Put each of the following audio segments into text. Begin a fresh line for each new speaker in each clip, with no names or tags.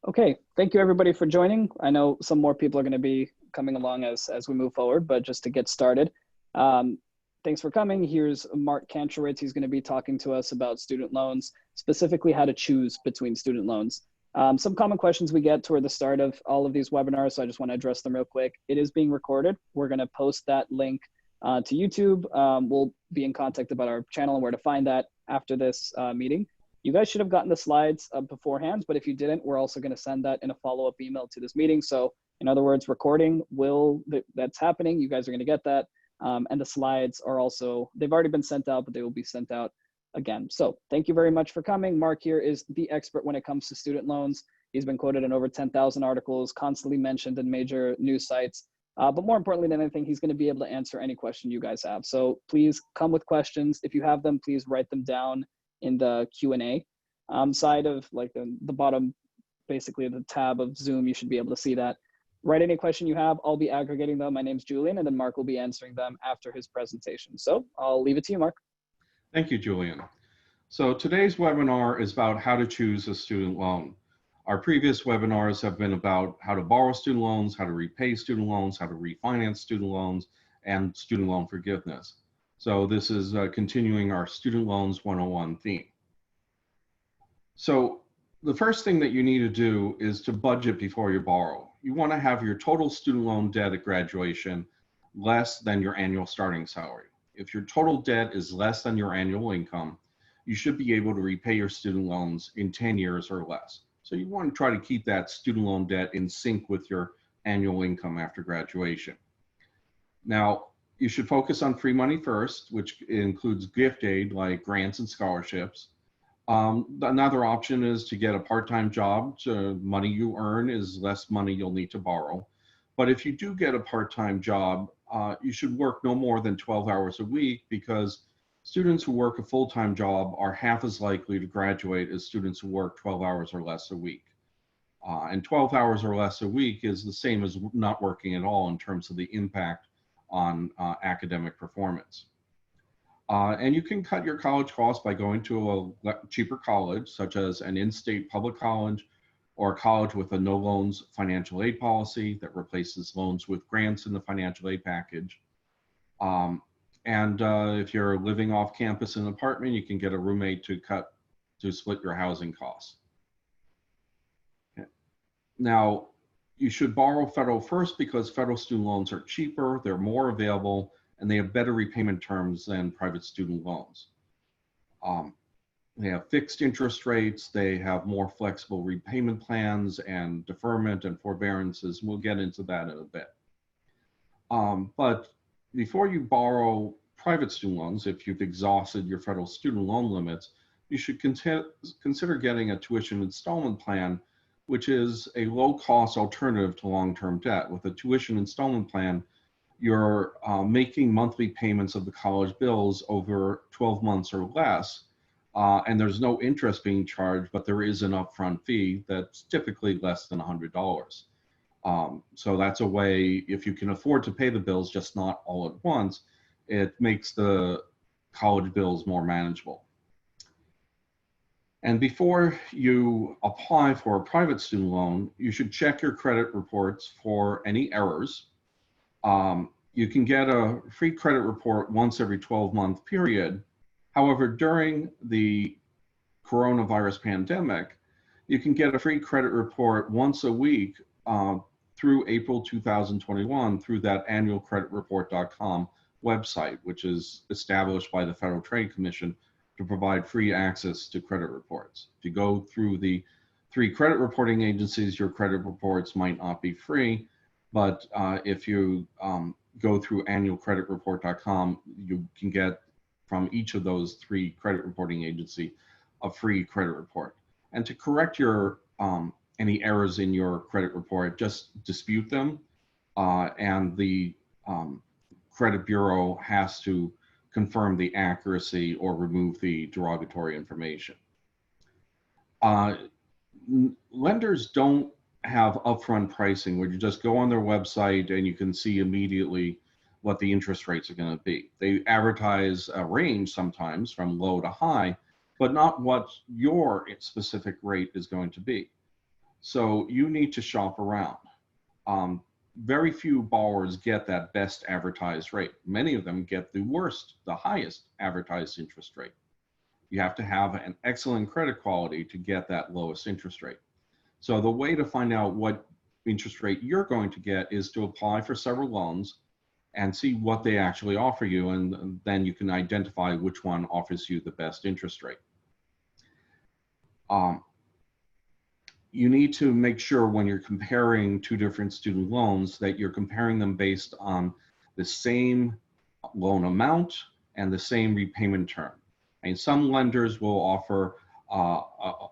Okay, thank you everybody for joining. I know some more people are going to be coming along as we move forward, but just to get started, thanks for coming. Here's Mark Kantrowitz. He's going to be talking to us about student loans, specifically how to choose between student loans. Some common questions we get toward the start of all of these webinars, so I just want to address them real quick. It is being recorded. We're going to post that link to YouTube. We'll be in contact about our channel and where to find that after this meeting. You guys should have gotten the slides beforehand, but if you didn't, we're also going to send that in a follow-up email to this meeting. So in other words, recording that's happening. You guys are going to get that. And the slides are also, they've already been sent out, but they will be sent out again. So thank you very much for coming. Mark here is the expert when it comes to student loans. He's been quoted in over 10,000 articles, constantly mentioned in major news sites. But more importantly than anything, he's going to be able to answer any question you guys have. So please come with questions. If you have them, please write them down in the Q&A side of like the bottom, basically the tab of Zoom. You should be able to see that. Write any question you have. I'll be aggregating them. My name's Julian, and then Mark will be answering them after his presentation. So I'll leave it to you, Mark.
Thank you, Julian. So today's webinar is about how to choose a student loan. Our previous webinars have been about how to borrow student loans, how to repay student loans, how to refinance student loans, and student loan forgiveness. So this is continuing our Student Loans 101 theme. So the first thing that you need to do is to budget before you borrow. You want to have your total student loan debt at graduation less than your annual starting salary. If your total debt is less than your annual income, you should be able to repay your student loans in 10 years or less. So you want to try to keep that student loan debt in sync with your annual income after graduation. Now, you should focus on free money first, which includes gift aid like grants and scholarships. Another option is to get a part-time job. So money you earn is less money you'll need to borrow. But if you do get a part-time job, you should work no more than 12 hours a week, because students who work a full-time job are half as likely to graduate as students who work 12 hours or less a week. And 12 hours or less a week is the same as not working at all in terms of the impact on academic performance. And you can cut your college costs by going to a cheaper college, such as an in-state public college or a college with a no loans financial aid policy that replaces loans with grants in the financial aid package. If you're living off campus in an apartment, you can get a roommate to split your housing costs. Okay. Now, you should borrow federal first because federal student loans are cheaper, they're more available, and they have better repayment terms than private student loans. They have fixed interest rates, they have more flexible repayment plans and deferment and forbearances. We'll get into that in a bit. But before you borrow private student loans, if you've exhausted your federal student loan limits, you should consider getting a tuition installment plan, which is a low-cost alternative to long-term debt. With a tuition installment plan, you're making monthly payments of the college bills over 12 months or less, and there's no interest being charged, but there is an upfront fee that's typically less than $100. So that's a way, if you can afford to pay the bills, just not all at once, it makes the college bills more manageable. And before you apply for a private student loan, you should check your credit reports for any errors. You can get a free credit report once every 12-month period. However, during the coronavirus pandemic, you can get a free credit report once a week through April 2021 through that annualcreditreport.com website, which is established by the Federal Trade Commission to provide free access to credit reports. If you go through the 3 credit reporting agencies, your credit reports might not be free, but if you go through annualcreditreport.com, you can get from each of those 3 credit reporting agencies a free credit report. And to correct your any errors in your credit report, just dispute them, and the credit bureau has to confirm the accuracy or remove the derogatory information. Lenders don't have upfront pricing where you just go on their website and you can see immediately what the interest rates are going to be. They advertise a range sometimes from low to high, but not what your specific rate is going to be. So you need to shop around. Very few borrowers get that best advertised rate. Many of them get the worst, the highest advertised interest rate. You have to have an excellent credit quality to get that lowest interest rate. So the way to find out what interest rate you're going to get is to apply for several loans and see what they actually offer you, and then you can identify which one offers you the best interest rate. You need to make sure when you're comparing two different student loans that you're comparing them based on the same loan amount and the same repayment term. And some lenders will offer a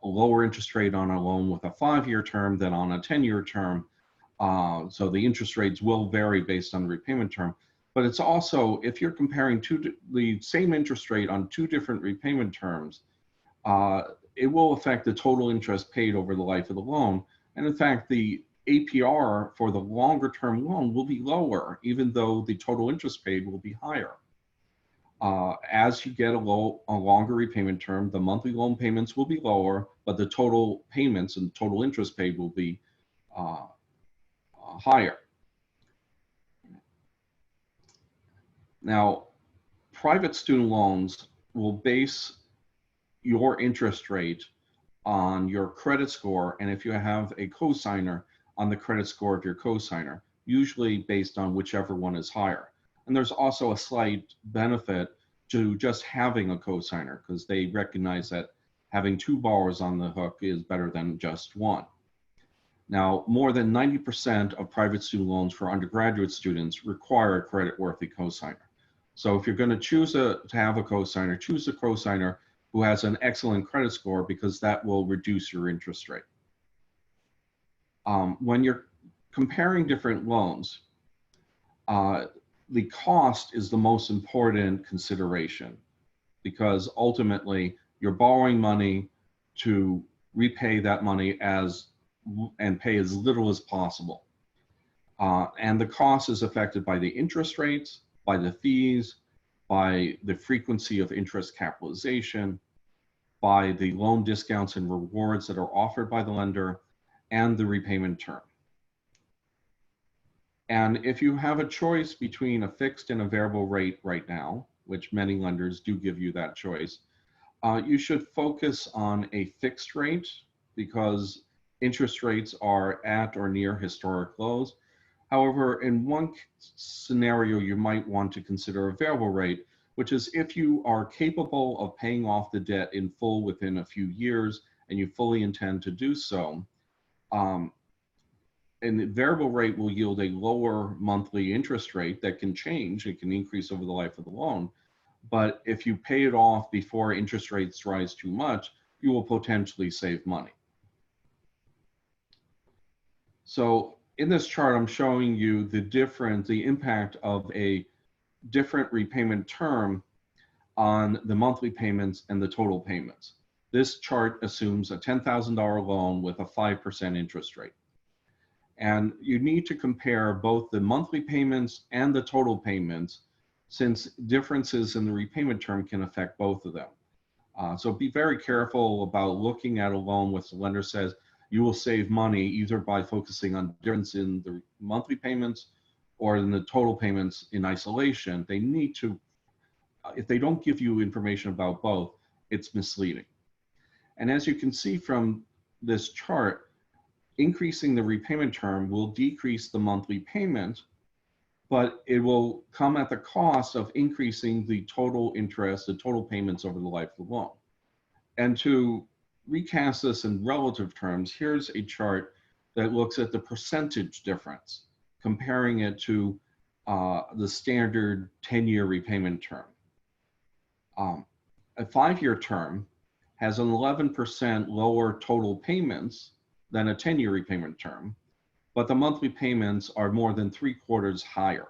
lower interest rate on a loan with a 5-year term than on a 10-year term. So the interest rates will vary based on the repayment term. But it's also, if you're comparing the same interest rate on two different repayment terms, it will affect the total interest paid over the life of the loan. And in fact, the APR for the longer term loan will be lower, even though the total interest paid will be higher. As you get a longer repayment term, the monthly loan payments will be lower, but the total payments and total interest paid will be higher. Now, private student loans will base your interest rate on your credit score, and if you have a cosigner, on the credit score of your cosigner, usually based on whichever one is higher. And there's also a slight benefit to just having a cosigner, because they recognize that having two borrowers on the hook is better than just one. Now, more than 90% of private student loans for undergraduate students require a credit-worthy cosigner. So if you're going to choose to have a cosigner, choose a cosigner who has an excellent credit score, because that will reduce your interest rate. When you're comparing different loans, the cost is the most important consideration, because ultimately you're borrowing money to repay that money and pay as little as possible. And the cost is affected by the interest rates, by the fees, by the frequency of interest capitalization, by the loan discounts and rewards that are offered by the lender, and the repayment term. And if you have a choice between a fixed and a variable rate right now, which many lenders do give you that choice, you should focus on a fixed rate, because interest rates are at or near historic lows. However, in one scenario, you might want to consider a variable rate, which is if you are capable of paying off the debt in full within a few years and you fully intend to do so, and the variable rate will yield a lower monthly interest rate that can change. It can increase over the life of the loan. But if you pay it off before interest rates rise too much, you will potentially save money. So in this chart, I'm showing you the impact of a different repayment term on the monthly payments and the total payments. This chart assumes a $10,000 loan with a 5% interest rate. And you need to compare both the monthly payments and the total payments, since differences in the repayment term can affect both of them. So be very careful about looking at a loan which the lender says you will save money either by focusing on difference in the monthly payments or in the total payments in isolation. They need to, if they don't give you information about both, it's misleading. And as you can see from this chart, increasing the repayment term will decrease the monthly payment, but it will come at the cost of increasing the total interest, the total payments over the life of the loan. And to recast this in relative terms, here's a chart that looks at the percentage difference, comparing it to the standard 10-year repayment term. A 5-year term has an 11% lower total payments than a 10-year repayment term, but the monthly payments are more than 3/4 higher.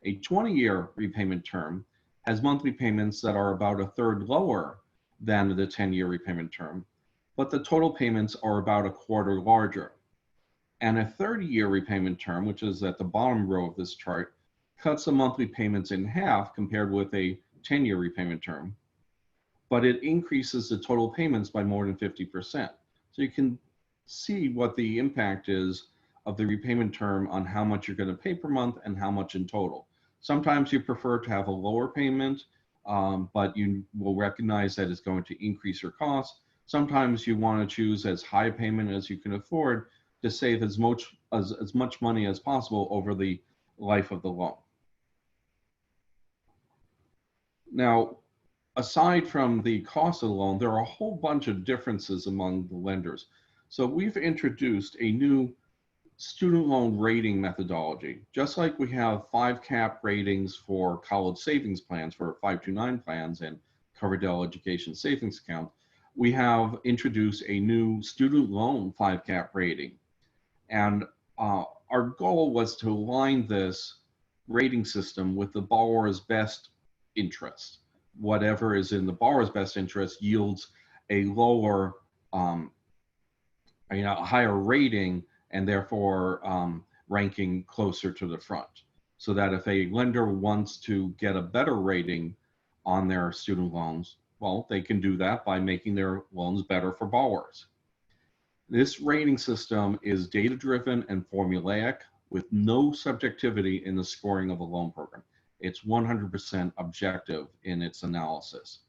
A 20-year repayment term has monthly payments that are about 1/3 lower than the 10-year repayment term, but the total payments are about 1/4 larger. And a 30-year repayment term, which is at the bottom row of this chart, cuts the monthly payments in half compared with a 10-year repayment term, but it increases the total payments by more than 50%. So you can see what the impact is of the repayment term on how much you're going to pay per month and how much in total. Sometimes you prefer to have a lower payment, but you will recognize that it's going to increase your costs. Sometimes you want to choose as high a payment as you can afford to save as much money as possible over the life of the loan. Now, aside from the cost of the loan, there are a whole bunch of differences among the lenders. So we've introduced a new student loan rating methodology. Just like we have 5 cap ratings for college savings plans, for 529 plans and Coverdell Education Savings Account, we have introduced a new student loan 5 cap rating. And our goal was to align this rating system with the borrower's best interest. Whatever is in the borrower's best interest yields a lower, a higher rating, and therefore ranking closer to the front. So that if a lender wants to get a better rating on their student loans, well, they can do that by making their loans better for borrowers. This rating system is data-driven and formulaic with no subjectivity in the scoring of a loan program. It's 100% objective in its analysis.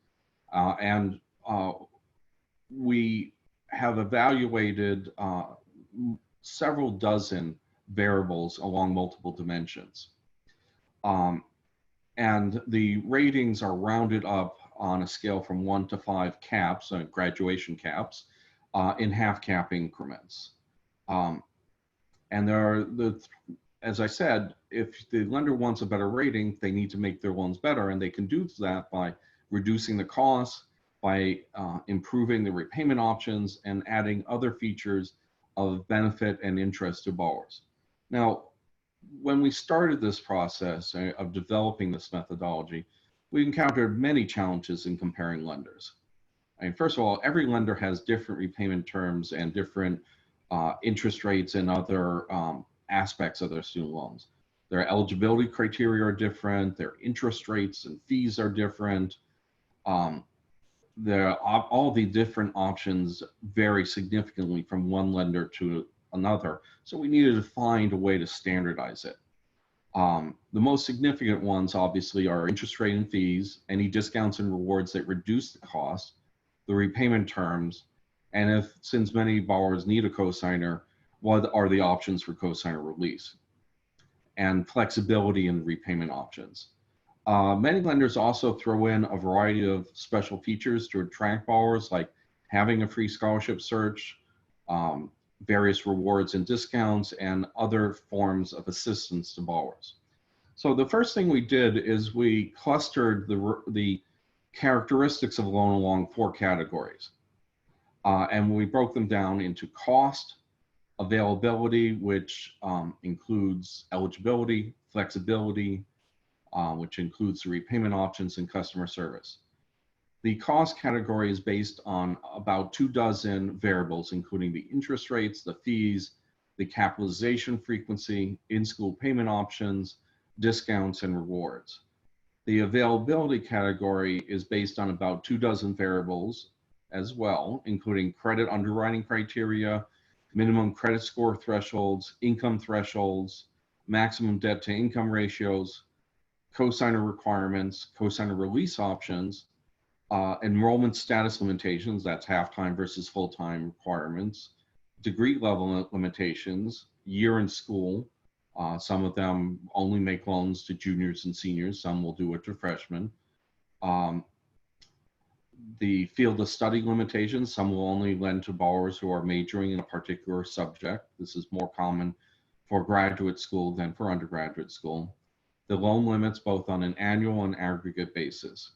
We have evaluated several dozen variables along multiple dimensions. And the ratings are rounded up on a scale from 1 to 5 caps, graduation caps, in half cap increments. And there are as I said, if the lender wants a better rating, they need to make their loans better, and they can do that by reducing the costs, by improving the repayment options, and adding other features of benefit and interest to borrowers. Now, when we started this process of developing this methodology, we encountered many challenges in comparing lenders. I mean, first of all, every lender has different repayment terms and different interest rates and other aspects of their student loans. Their eligibility criteria are different, their interest rates and fees are different. All the different options vary significantly from one lender to another, so we needed to find a way to standardize it. The most significant ones obviously are interest rate and fees, any discounts and rewards that reduce the cost, the repayment terms, and since many borrowers need a cosigner, what are the options for cosigner release, and flexibility in repayment options. Many lenders also throw in a variety of special features to attract borrowers, like having a free scholarship search, various rewards and discounts, and other forms of assistance to borrowers. So the first thing we did is we clustered the characteristics of a loan along 4 categories. And we broke them down into cost, availability, which includes eligibility, flexibility, which includes the repayment options, and customer service. The cost category is based on about 24 variables, including the interest rates, the fees, the capitalization frequency, in-school payment options, discounts, and rewards. The availability category is based on about 24 variables as well, including credit underwriting criteria, minimum credit score thresholds, income thresholds, maximum debt to income ratios, cosigner requirements, cosigner release options, enrollment status limitations, that's half-time versus full-time requirements, degree level limitations, year in school. Some of them only make loans to juniors and seniors, some will do it to freshmen. The field of study limitations, some will only lend to borrowers who are majoring in a particular subject. This is more common for graduate school than for undergraduate school. The loan limits both on an annual and aggregate basis.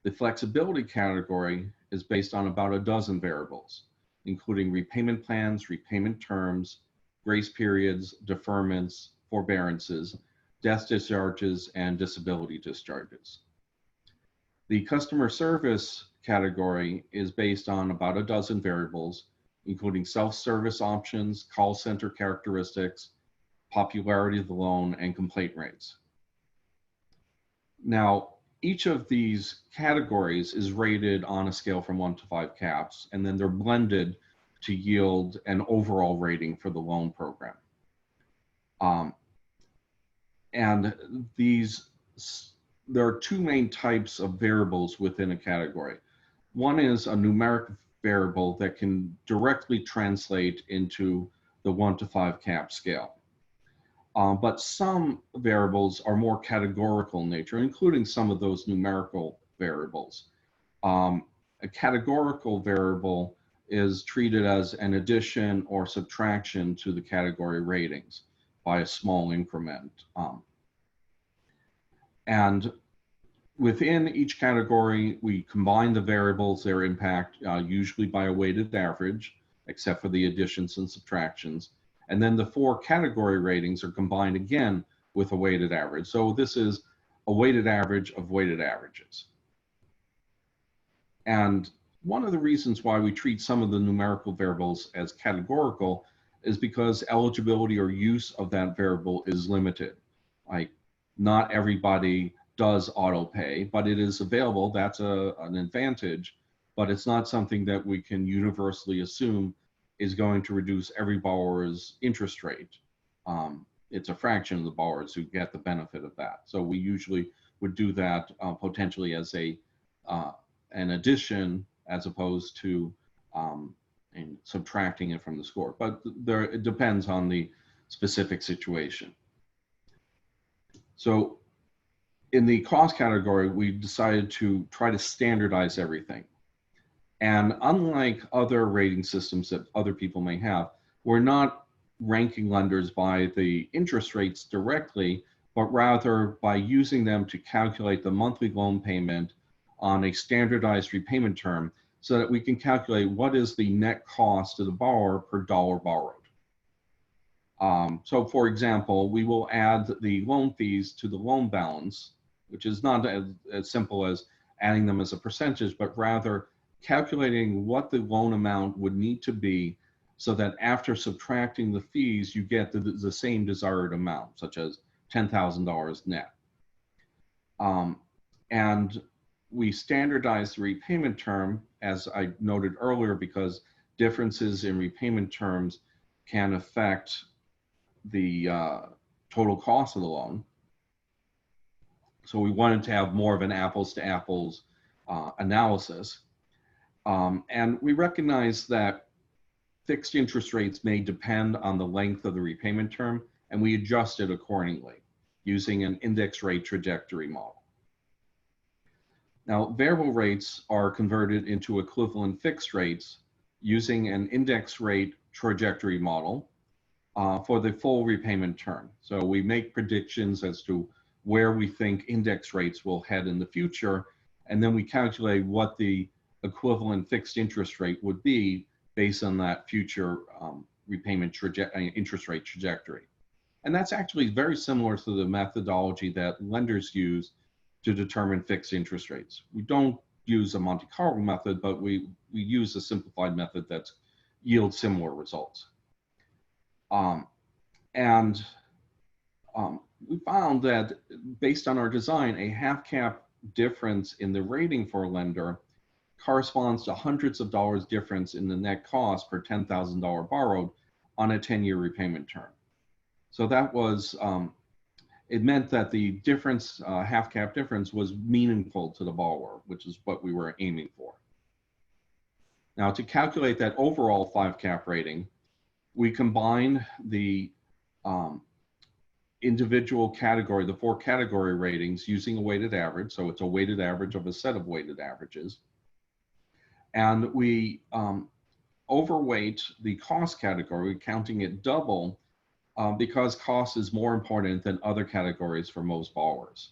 The flexibility category is based on about 12 variables, including repayment plans, repayment terms, grace periods, deferments, forbearances, death discharges, and disability discharges. The customer service category is based on about 12 variables, including self-service options, call center characteristics, popularity of the loan, and complaint rates. Now, each of these categories is rated on a scale from 1 to 5 caps, and then they're blended to yield an overall rating for the loan program. And there are two main types of variables within a category. One is a numeric variable that can directly translate into the 1 to 5 CAP scale. But some variables are more categorical in nature, including some of those numerical variables. A categorical variable is treated as an addition or subtraction to the category ratings by a small increment. And within each category, we combine the variables, their impact, usually by a weighted average, except for the additions and subtractions. And then the 4 category ratings are combined again with a weighted average. So this is a weighted average of weighted averages. And one of the reasons why we treat some of the numerical variables as categorical is because eligibility or use of that variable is limited. Like, not everybody does auto pay, but it is available. That's an advantage, but it's not something that we can universally assume is going to reduce every borrower's interest rate. It's a fraction of the borrowers who get the benefit of that. So we usually would do that potentially as an addition as opposed to and subtracting it from the score. But it depends on the specific situation. So in the cost category, we decided to try to standardize everything. And unlike other rating systems that other people may have, we're not ranking lenders by the interest rates directly, but rather by using them to calculate the monthly loan payment on a standardized repayment term so that we can calculate what is the net cost to the borrower per dollar borrowed. So for example, we will add the loan fees to the loan balance, which is not as simple as adding them as a percentage, but rather calculating what the loan amount would need to be so that after subtracting the fees, you get the same desired amount, such as $10,000 net. And we standardize the repayment term, as I noted earlier, because differences in repayment terms can affect the total cost of the loan. So we wanted to have more of an apples to apples analysis. And we recognize that fixed interest rates may depend on the length of the repayment term, and we adjust it accordingly using an index rate trajectory model. Now, variable rates are converted into equivalent fixed rates using an index rate trajectory model for the full repayment term. So we make predictions as to where we think index rates will head in the future, and then we calculate what the equivalent fixed interest rate would be based on that future repayment interest rate trajectory. And that's actually very similar to the methodology that lenders use to determine fixed interest rates. We don't use a Monte Carlo method, but we use a simplified method that yields similar results. We found that based on our design, a half cap difference in the rating for a lender corresponds to hundreds of dollars difference in the net cost per $10,000 borrowed on a 10-year repayment term. So that was, it meant that the difference, half cap difference, was meaningful to the borrower, which is what we were aiming for. Now, to calculate that overall 5 cap rating, we combine the individual category, the 4 category ratings, using a weighted average. So it's a weighted average of a set of weighted averages. And we overweight the cost category, counting it double because cost is more important than other categories for most borrowers.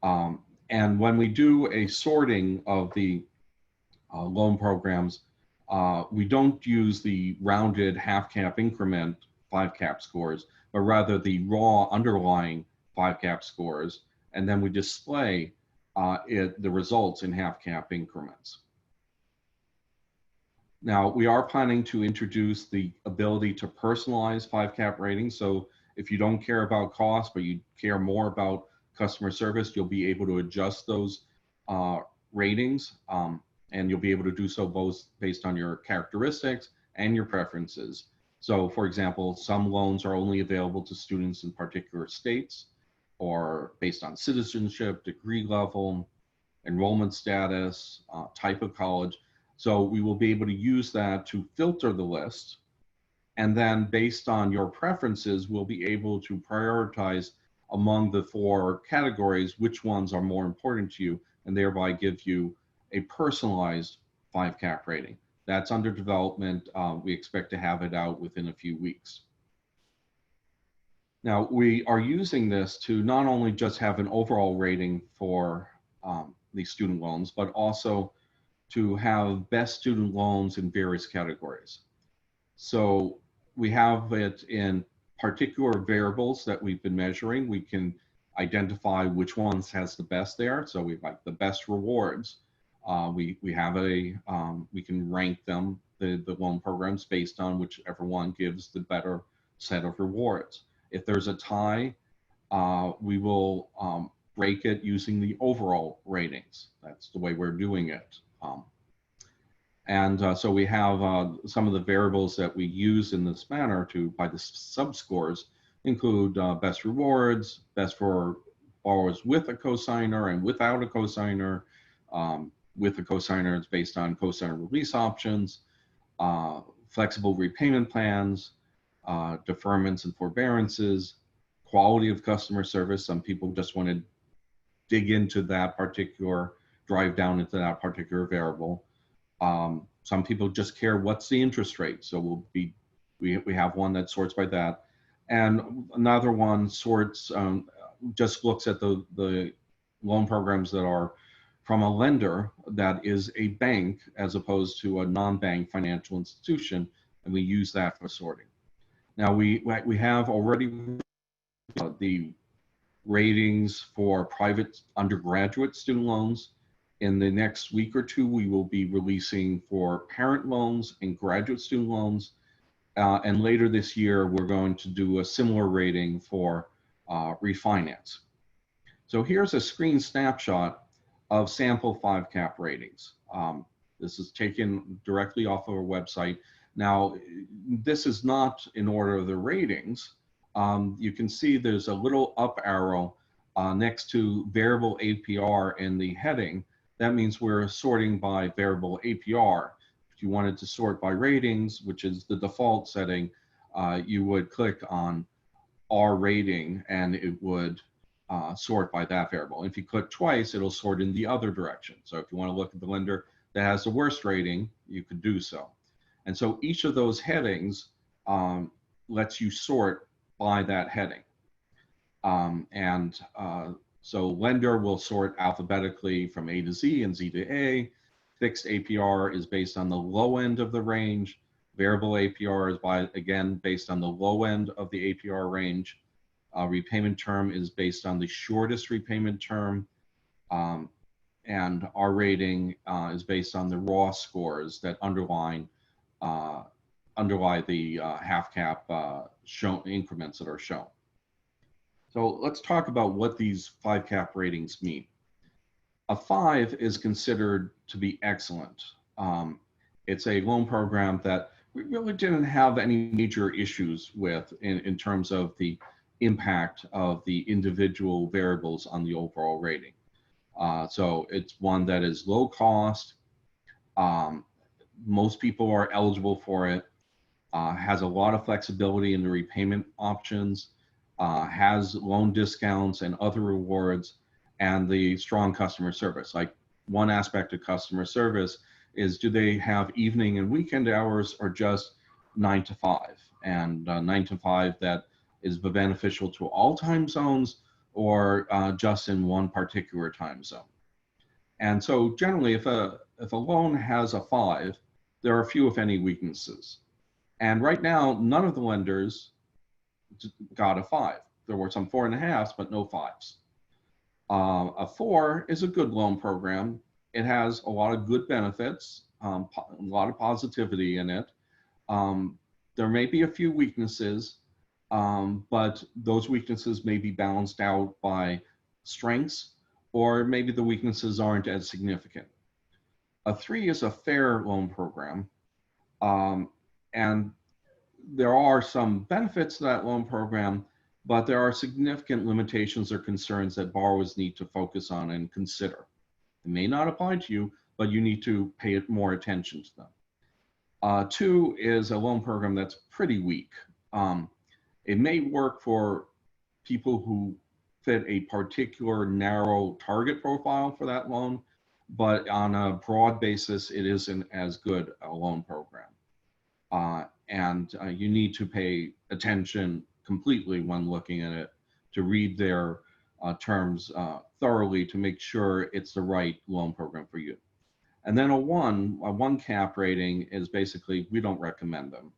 And when we do a sorting of the loan programs, we don't use the rounded half cap increment 5 cap scores, but rather the raw underlying 5 cap scores, and then we display the results in half cap increments. Now, we are planning to introduce the ability to personalize 5 cap ratings. So if you don't care about cost, but you care more about customer service, you'll be able to adjust those ratings. And you'll be able to do so both based on your characteristics and your preferences. So for example, some loans are only available to students in particular states, or based on citizenship, degree level, enrollment status, type of college. So we will be able to use that to filter the list. And then based on your preferences, we'll be able to prioritize among the 4 categories which ones are more important to you, and thereby give you a personalized 5-cap rating. That's under development. We expect to have it out within a few weeks. Now, we are using this to not only just have an overall rating for these student loans, but also to have best student loans in various categories. So we have it in particular variables that we've been measuring. We can identify which ones has the best there. So we like the best rewards. We can rank them, the loan programs, based on whichever one gives the better set of rewards. If there's a tie, we will rate it using the overall ratings. That's the way we're doing it. So we have some of the variables that we use in this manner by the subscores include best rewards, best for borrowers with a cosigner and without a cosigner. With a cosigner, it's based on cosigner release options, flexible repayment plans, deferments and forbearances, quality of customer service. Some people just want to dig into that particular, drive down into that particular variable. Some people just care what's the interest rate. So we have one that sorts by that. And another one sorts, just looks at the loan programs that are from a lender that is a bank as opposed to a non-bank financial institution. And we use that for sorting. Now we have already the ratings for private undergraduate student loans. In the next week or 2, we will be releasing for parent loans and graduate student loans. And later this year, we're going to do a similar rating for refinance. So here's a screen snapshot of sample 5-cap ratings. This is taken directly off of our website. Now, this is not in order of the ratings. You can see there's a little up arrow next to variable APR in the heading. That means we're sorting by variable APR. If you wanted to sort by ratings, which is the default setting, you would click on R rating and it would sort by that variable. If you click twice, it'll sort in the other direction. So if you want to look at the lender that has the worst rating, you could do so. And so each of those headings lets you sort by that heading. So lender will sort alphabetically from A to Z and Z to A. Fixed APR is based on the low end of the range. Variable APR is again based on the low end of the APR range. Repayment term is based on the shortest repayment term. And our rating is based on the raw scores that underlie the half-cap increments that are shown. So let's talk about what these 5-cap ratings mean. A 5 is considered to be excellent. It's a loan program that we really didn't have any major issues with in terms of the impact of the individual variables on the overall rating. So it's one that is low cost. Most people are eligible for it. Has a lot of flexibility in the repayment options. Has loan discounts and other rewards, and the strong customer service. Like, one aspect of customer service is, do they have evening and weekend hours or just 9 to 5? And 9 to 5 that is beneficial to all time zones, or just in one particular time zone. And so generally, if a loan has a 5, there are few, if any, weaknesses. And right now, none of the lenders got a 5. There were some 4.5s, but no 5s. A 4 is a good loan program. It has a lot of good benefits, a lot of positivity in it. There may be a few weaknesses, but those weaknesses may be balanced out by strengths, or maybe the weaknesses aren't as significant. A 3 is a fair loan program, and there are some benefits to that loan program, but there are significant limitations or concerns that borrowers need to focus on and consider. It may not apply to you, but you need to pay more attention to them. 2 is a loan program that's pretty weak. It may work for people who fit a particular narrow target profile for that loan, but on a broad basis, it isn't as good a loan program. And you need to pay attention completely when looking at it to read their terms thoroughly to make sure it's the right loan program for you. And then a one cap rating is basically, we don't recommend them.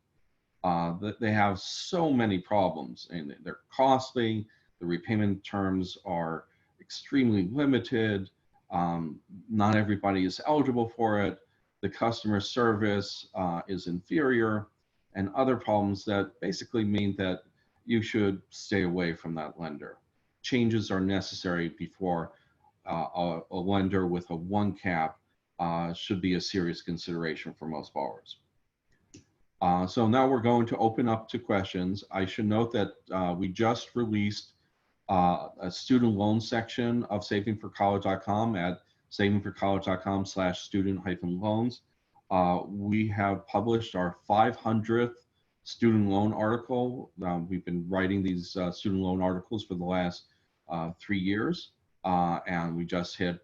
They have so many problems, and they're costly. The repayment terms are extremely limited. Not everybody is eligible for it. The customer service is inferior, and other problems that basically mean that you should stay away from that lender. Changes are necessary before a lender with a 1 cap should be a serious consideration for most borrowers. So now we're going to open up to questions. I should note that we just released a student loan section of savingforcollege.com at savingforcollege.com/student-loans. We have published our 500th student loan article. We've been writing these student loan articles for the last 3 years, and we just hit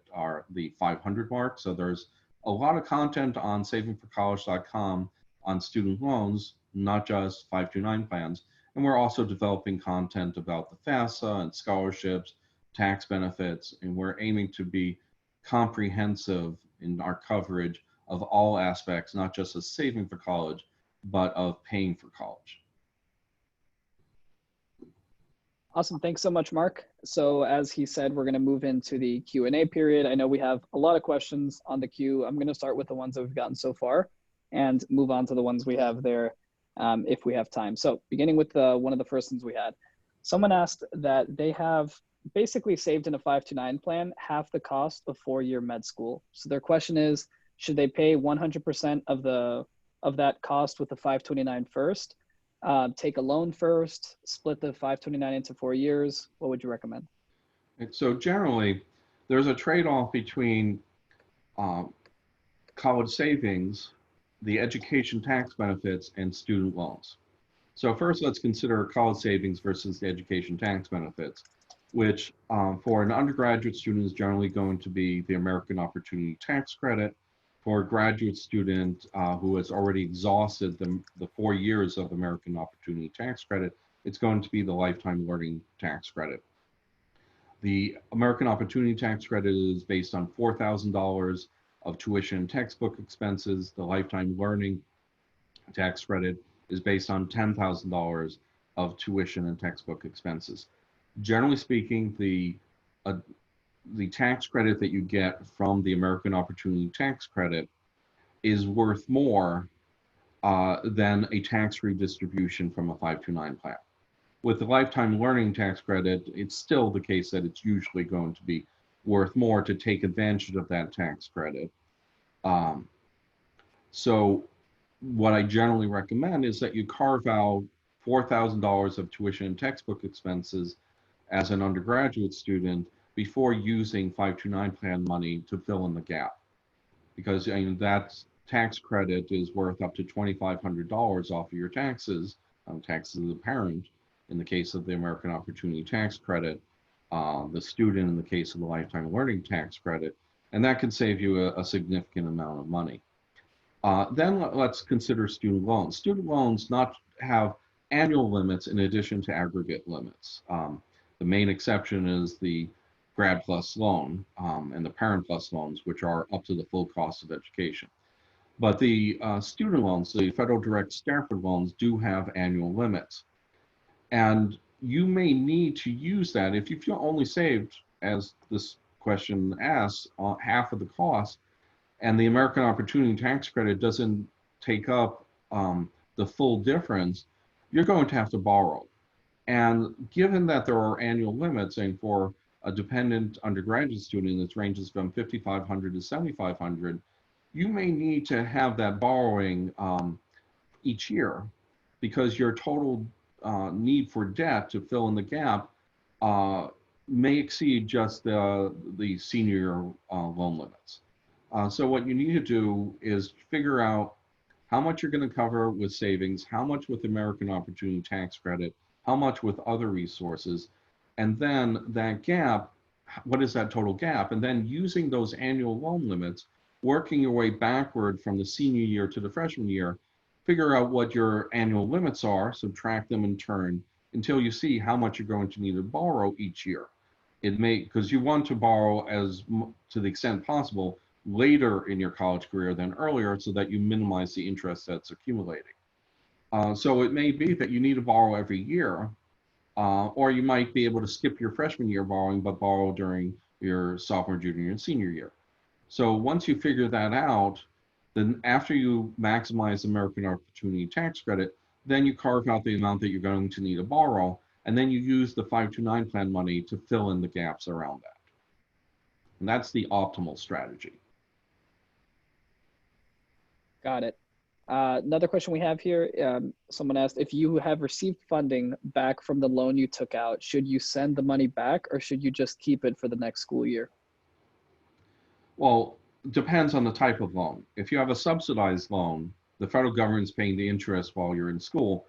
the 500 mark. So there's a lot of content on savingforcollege.com on student loans, not just 529 plans. And we're also developing content about the FAFSA and scholarships, tax benefits, and we're aiming to be comprehensive in our coverage of all aspects, not just of saving for college, but of paying for college.
Awesome. Thanks so much, Mark. So as he said, we're going to move into the Q&A period. I know we have a lot of questions on the queue. I'm going to start with the ones that we've gotten so far and move on to the ones we have there if we have time. So beginning with one of the first ones we had, someone asked that they have basically saved in a 529 plan half the cost of 4-year med school. So their question is, should they pay 100% of that cost with the 529 first, take a loan first, split the 529 into 4 years? What would you recommend?
So generally, there's a trade-off between college savings, the education tax benefits, and student loans. So first, let's consider college savings versus the education tax benefits, which for an undergraduate student is generally going to be the American Opportunity Tax Credit. For a graduate student who has already exhausted the 4 years of American Opportunity Tax Credit, it's going to be the Lifetime Learning Tax Credit. The American Opportunity Tax Credit is based on $4,000 of tuition and textbook expenses. The Lifetime Learning Tax Credit is based on $10,000 of tuition and textbook expenses. Generally speaking, the tax credit that you get from the American Opportunity Tax Credit is worth more than a tax-free distribution from a 529 plan. With the Lifetime Learning Tax Credit, it's still the case that it's usually going to be worth more to take advantage of that tax credit. So what I generally recommend is that you carve out $4,000 of tuition and textbook expenses as an undergraduate student before using 529 plan money to fill in the gap. Because that tax credit is worth up to $2,500 off of your taxes, taxes of the parent, in the case of the American Opportunity Tax Credit, the student in the case of the Lifetime Learning Tax Credit, and that can save you a significant amount of money. Then let's consider student loans. Student loans not have annual limits in addition to aggregate limits. The main exception is the Grad Plus loan and the Parent Plus loans, which are up to the full cost of education. But the student loans, the Federal Direct Stafford loans, do have annual limits. And you may need to use that if you feel only saved, as this question asks, half of the cost, and the American Opportunity Tax Credit doesn't take up the full difference, you're going to have to borrow. And given that there are annual limits, and for a dependent undergraduate student, this ranges from $5,500 to $7,500, you may need to have that borrowing each year because your total need for debt to fill in the gap may exceed just the senior loan limits. So what you need to do is figure out how much you're going to cover with savings, how much with American Opportunity Tax Credit, how much with other resources, and then that gap, what is that total gap? And then using those annual loan limits, working your way backward from the senior year to the freshman year, figure out what your annual limits are, subtract them in turn until you see how much you're going to need to borrow each year. It may, because you want to borrow as to the extent possible later in your college career than earlier so that you minimize the interest that's accumulating. So it may be that you need to borrow every year, or you might be able to skip your freshman year borrowing, but borrow during your sophomore, junior, and senior year. So once you figure that out, then after you maximize American Opportunity Tax Credit, then you carve out the amount that you're going to need to borrow, and then you use the 529 plan money to fill in the gaps around that. And that's the optimal strategy.
Got it. Another question we have here, someone asked, if you have received funding back from the loan you took out, should you send the money back or should you just keep it for the next school year?
Well, depends on the type of loan. If you have a subsidized loan, the federal government's paying the interest while you're in school,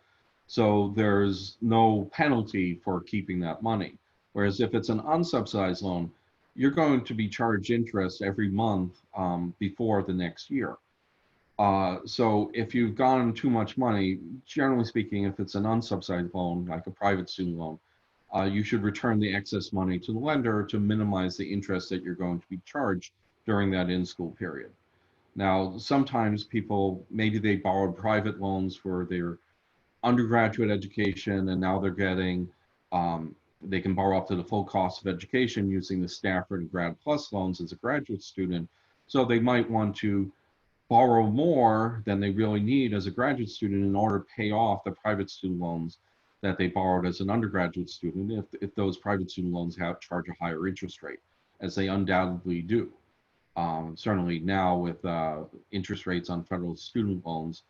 so there's no penalty for keeping that money. Whereas if it's an unsubsidized loan, you're going to be charged interest every month before the next year. So if you've gotten too much money, generally speaking, if it's an unsubsidized loan, like a private student loan, you should return the excess money to the lender to minimize the interest that you're going to be charged during that in-school period. Now, sometimes people, maybe they borrowed private loans for their undergraduate education, and now they're getting, they can borrow up to the full cost of education using the Stafford and Grad Plus loans as a graduate student. So they might want to borrow more than they really need as a graduate student in order to pay off the private student loans that they borrowed as an undergraduate student if those private student loans charge a higher interest rate, as they undoubtedly do. Certainly now with interest rates on federal student loans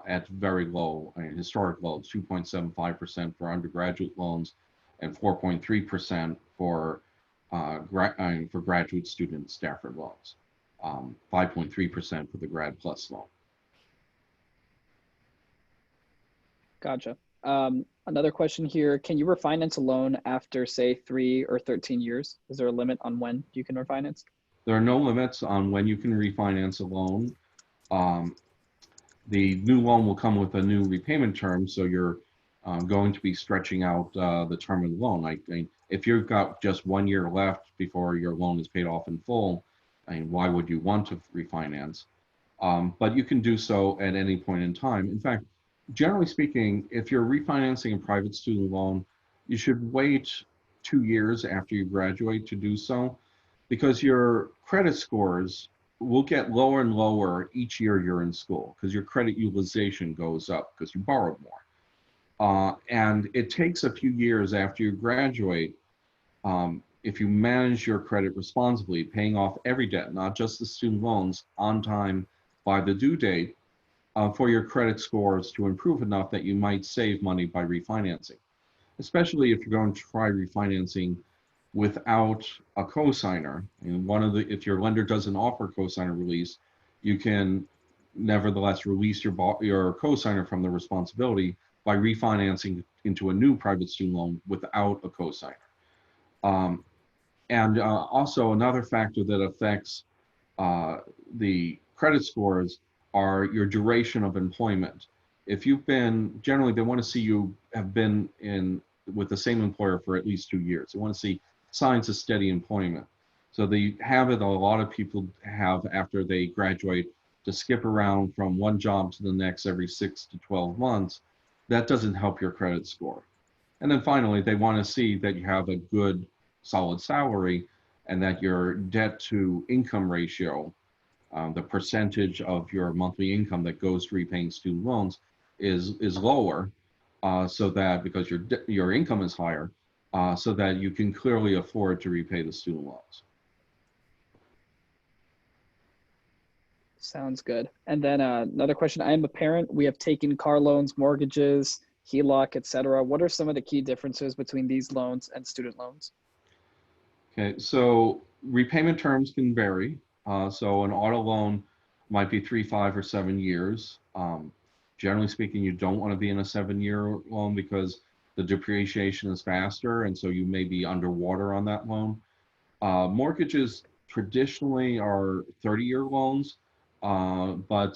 at very low, historic lows, 2.75% for undergraduate loans and 4.3% for graduate student Stafford loans. 5.3% for the Grad Plus loan.
Gotcha. Another question here, can you refinance a loan after say 3 or 13 years? Is there a limit on when you can refinance?
There are no limits on when you can refinance a loan. The new loan will come with a new repayment term, so you're going to be stretching out the term of the loan. If you've got just 1 year left before your loan is paid off in full, why would you want to refinance? But you can do so at any point in time. In fact, generally speaking, if you're refinancing a private student loan, you should wait 2 years after you graduate to do so, because your credit scores will get lower and lower each year you're in school, because your credit utilization goes up because you borrowed more. And it takes a few years after you graduate, if you manage your credit responsibly, paying off every debt, not just the student loans, on time by the due date, for your credit scores to improve enough that you might save money by refinancing. Especially if you're going to try refinancing without a cosigner. And if your lender doesn't offer cosigner release, you can nevertheless release your cosigner from the responsibility by refinancing into a new private student loan without a cosigner. And also another factor that affects the credit scores are your duration of employment. If you've been, generally they want to see you have been with the same employer for at least 2 years. They want to see signs of steady employment. So the habit a lot of people have after they graduate to skip around from one job to the next every 6 to 12 months, that doesn't help your credit score. And then finally, they want to see that you have a good solid salary and that your debt to income ratio, the percentage of your monthly income that goes to repaying student loans is lower, so that because your income is higher, so that you can clearly afford to repay the student loans.
Sounds good. And then another question. I am a parent. We have taken car loans, mortgages, HELOC, etc. What are some of the key differences between these loans and student loans?
Okay, so repayment terms can vary. So an auto loan might be 3, 5, or 7 years. Generally speaking, you don't want to be in a 7-year loan because the depreciation is faster, and so you may be underwater on that loan. Mortgages traditionally are 30-year loans, but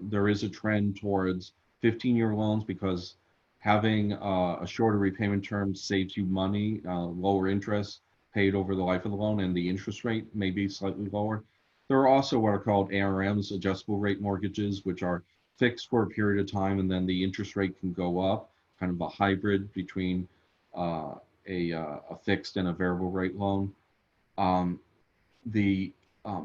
there is a trend towards 15-year loans because having a shorter repayment term saves you money, lower interest paid over the life of the loan, and the interest rate may be slightly lower. There are also what are called ARMs, adjustable rate mortgages, which are fixed for a period of time, and then the interest rate can go up, kind of a hybrid between a fixed and a variable rate loan. Um, the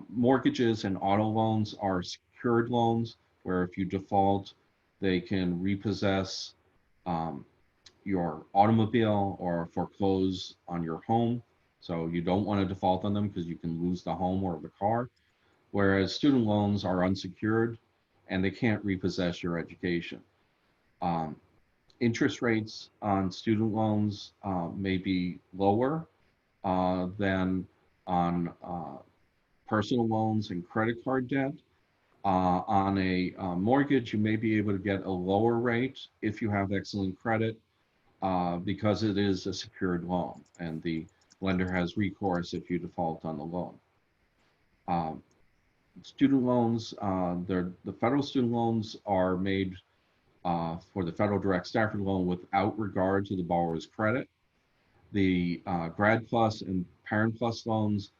mortgages and auto loans are secured loans where if you default, they can repossess um, your automobile or foreclose on your home. So you don't want to default on them because you can lose the home or the car. Whereas student loans are unsecured and they can't repossess your education. Um, Interest rates on student loans may be lower than on personal loans and credit card debt. On a mortgage, you may be able to get a lower rate if you have excellent credit because it is a secured loan and the lender has recourse if you default on the loan. Um, Student loans, the federal student loans are made for the federal direct Stafford loan without regard to the borrower's credit. The Grad Plus and Parent Plus loans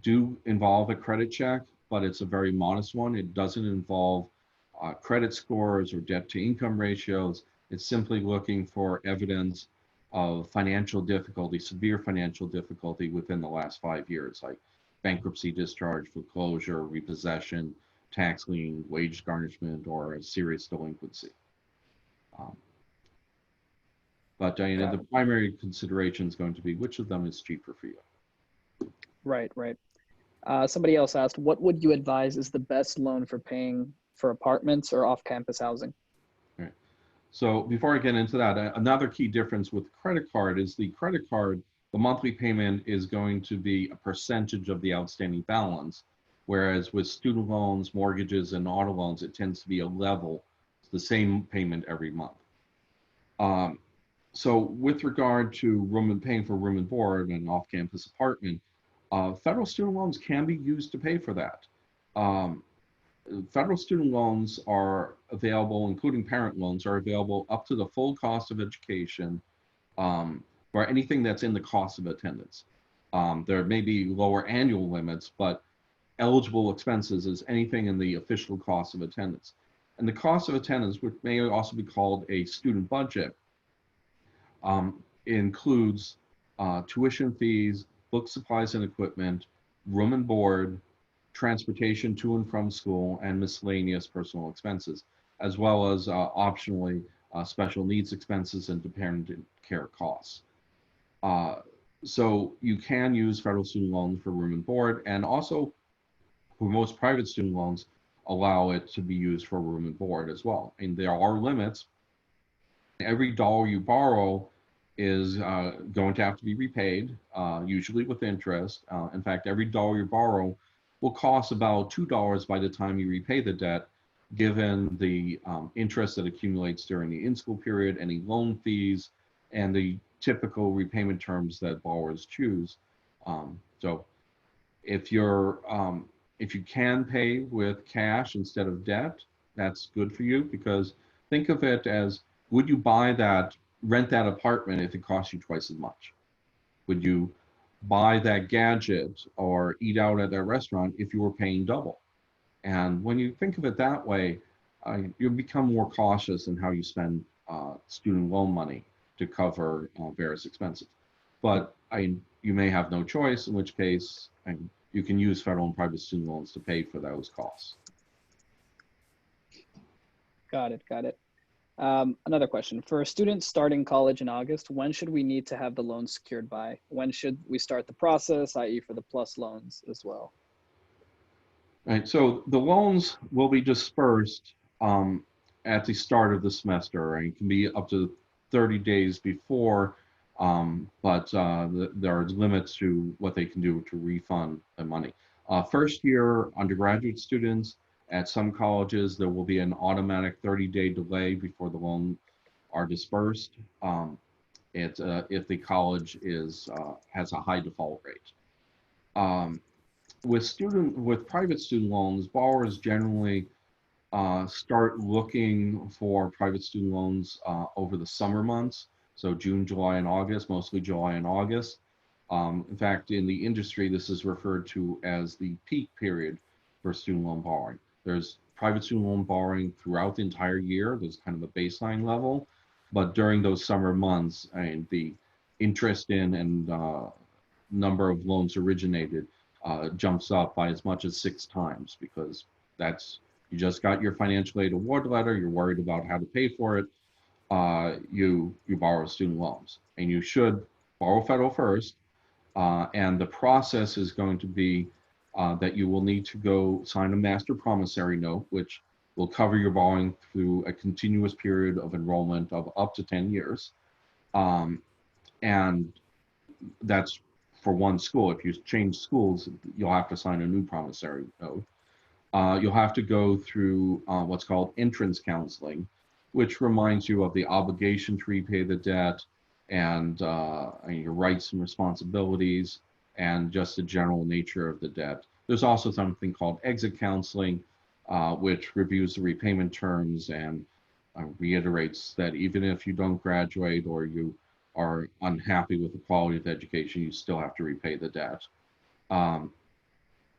do involve a credit check, but it's a very modest one. It doesn't involve credit scores or debt to income ratios. It's simply looking for evidence of financial difficulty, severe financial difficulty within the last 5 years, like bankruptcy, discharge, foreclosure, repossession, tax lien, wage garnishment, or a serious delinquency. Um, but Diana, the primary consideration is going to be which of them is cheaper for you.
Right, right. Somebody else asked, what would you advise is the best loan for paying for apartments or off-campus housing?
Right. So before I get into that, another key difference with credit card is the credit card, the monthly payment is going to be a percentage of the outstanding balance, whereas with student loans, mortgages, and auto loans, it tends to be a level, it's the same payment every month. So with regard to paying for room and board and off-campus apartment, federal student loans can be used to pay for that. Federal student loans are available, including parent loans, are available up to the full cost of education for anything that's in the cost of attendance. There may be lower annual limits, but eligible expenses is anything in the official cost of attendance. And the cost of attendance, which may also be called a student budget, includes tuition fees, book supplies and equipment, room and board, transportation to and from school, and miscellaneous personal expenses, as well as optionally special needs expenses and dependent care costs. So you can use federal student loans for room and board, and also for most private student loans allow it to be used for room and board as well. And there are limits. Every dollar you borrow is going to have to be repaid, usually with interest. In fact, every dollar you borrow will cost about $2 by the time you repay the debt, given the interest that accumulates during the in-school period, any loan fees, and the typical repayment terms that borrowers choose. So if you can pay with cash instead of debt, that's good for you, because think of it as, would you rent that apartment if it costs you twice as much? Would you buy that gadget or eat out at that restaurant if you were paying double? And when you think of it that way, you become more cautious in how you spend student loan money to cover various expenses. But you may have no choice, in which case you can use federal and private student loans to pay for those costs.
Got it, got it. Another question. For a student starting college in August, when should we need to have the loan secured by? When should we start the process, i.e. for the plus loans as well?
Right, so the loans will be dispersed at the start of the semester, and it can be up to 30 days before, but there are limits to what they can do to refund the money. First year undergraduate students at some colleges, there will be an automatic 30-day delay before the loan are dispersed. If the college has a high default rate. Um, with private student loans, borrowers generally start looking for private student loans over the summer months, so June, July, and August, mostly July and August. In fact, in the industry, this is referred to as the peak period for student loan borrowing. There's private student loan borrowing throughout the entire year. There's kind of a baseline level, but during those summer months, the interest in and number of loans originated jumps up by as much as 6 times, because you just got your financial aid award letter, you're worried about how to pay for it, you borrow student loans. And you should borrow federal first, and the process is going to be that you will need to go sign a master promissory note, which will cover your borrowing through a continuous period of enrollment of up to 10 years. And that's for one school. If you change schools, you'll have to sign a new promissory note. You'll have to go through what's called entrance counseling, which reminds you of the obligation to repay the debt and your rights and responsibilities and just the general nature of the debt. There's also something called exit counseling, which reviews the repayment terms and reiterates that even if you don't graduate or you are unhappy with the quality of the education, you still have to repay the debt. And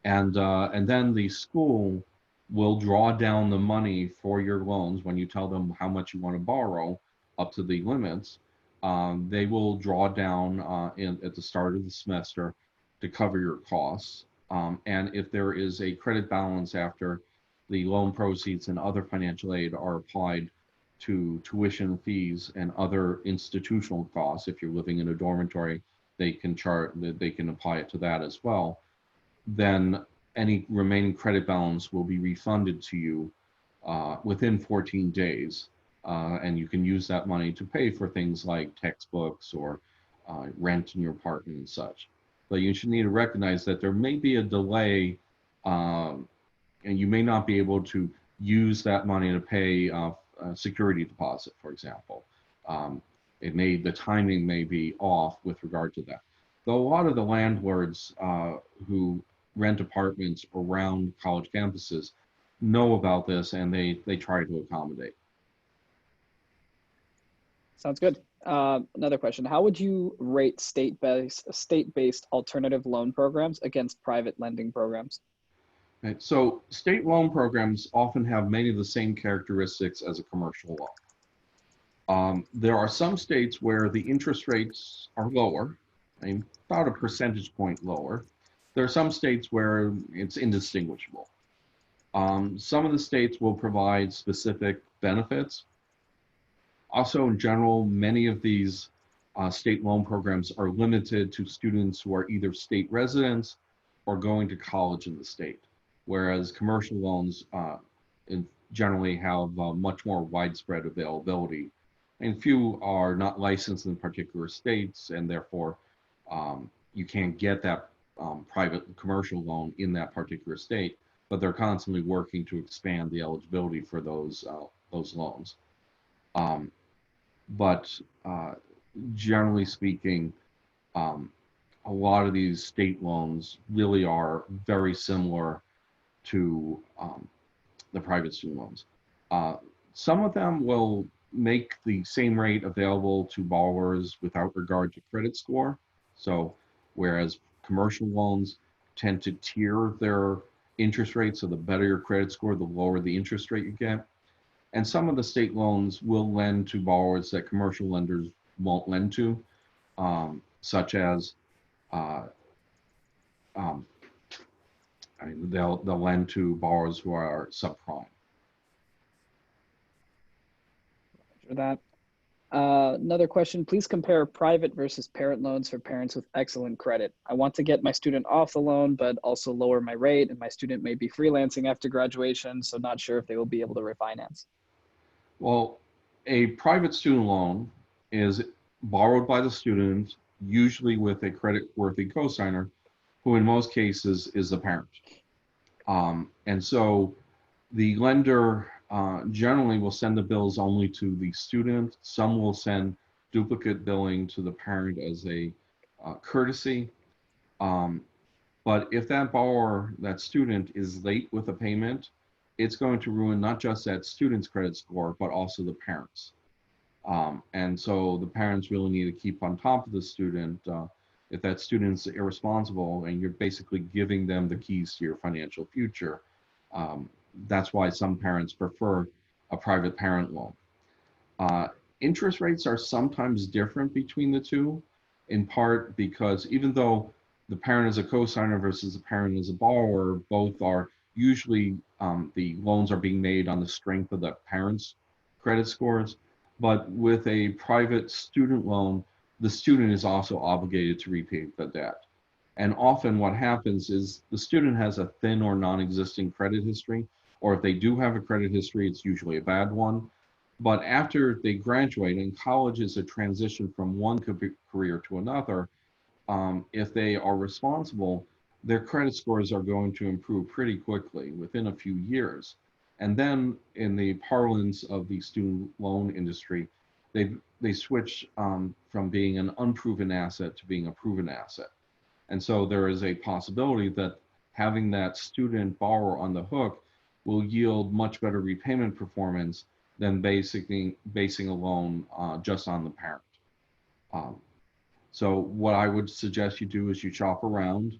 then the school will draw down the money for your loans when you tell them how much you want to borrow up to the limits. They will draw down at the start of the semester to cover your costs. And if there is a credit balance after the loan proceeds and other financial aid are applied to tuition fees and other institutional costs, if you're living in a dormitory, they can apply it to that as well. Then any remaining credit balance will be refunded to you within 14 days. And you can use that money to pay for things like textbooks or rent in your apartment and such. But you should need to recognize that there may be a delay, and you may not be able to use that money to pay a security deposit, for example. The timing may be off with regard to that. Though a lot of the landlords who rent apartments around college campuses know about this, and they try to accommodate.
Sounds good. Another question: how would you rate state-based alternative loan programs against private lending programs?
Right. So state loan programs often have many of the same characteristics as a commercial loan. There are some states where the interest rates are lower, about a percentage point lower. There are some states where it's indistinguishable. Some of the states will provide specific benefits. Also, in general, many of these state loan programs are limited to students who are either state residents or going to college in the state, whereas commercial loans generally have much more widespread availability. And few are not licensed in particular states, and therefore you can't get that private commercial loan in that particular state, but they're constantly working to expand the eligibility for those loans. But generally speaking, a lot of these state loans really are very similar to the private student loans. Some of them will make the same rate available to borrowers without regard to credit score. So whereas commercial loans tend to tier their interest rate, so the better your credit score, the lower the interest rate you get. And some of the state loans will lend to borrowers that commercial lenders won't lend to, such as they'll lend to borrowers who are subprime.
For that. Another question, please compare private versus parent loans for parents with excellent credit. I want to get my student off the loan, but also lower my rate, and my student may be freelancing after graduation, so not sure if they will be able to refinance.
Well, a private student loan is borrowed by the student, usually with a credit-worthy cosigner, who in most cases is the parent. And so the lender generally will send the bills only to the student. Some will send duplicate billing to the parent as a courtesy. But if that borrower, that student, is late with a payment, it's going to ruin not just that student's credit score, but also the parents. And so the parents really need to keep on top of the student. If that student's irresponsible and you're basically giving them the keys to your financial future, that's why some parents prefer a private parent loan. Interest rates are sometimes different between the two, in part because even though the parent is a cosigner versus the parent is a borrower, both are usually the loans are being made on the strength of the parent's credit scores. But with a private student loan, the student is also obligated to repay the debt. And often what happens is the student has a thin or non-existing credit history, or if they do have a credit history, it's usually a bad one. But after they graduate, and college is a transition from one career to another, if they are responsible, their credit scores are going to improve pretty quickly within a few years. And then in the parlance of the student loan industry, they switch from being an unproven asset to being a proven asset. And so there is a possibility that having that student borrower on the hook will yield much better repayment performance than basing a loan just on the parent. So what I would suggest you do is you shop around.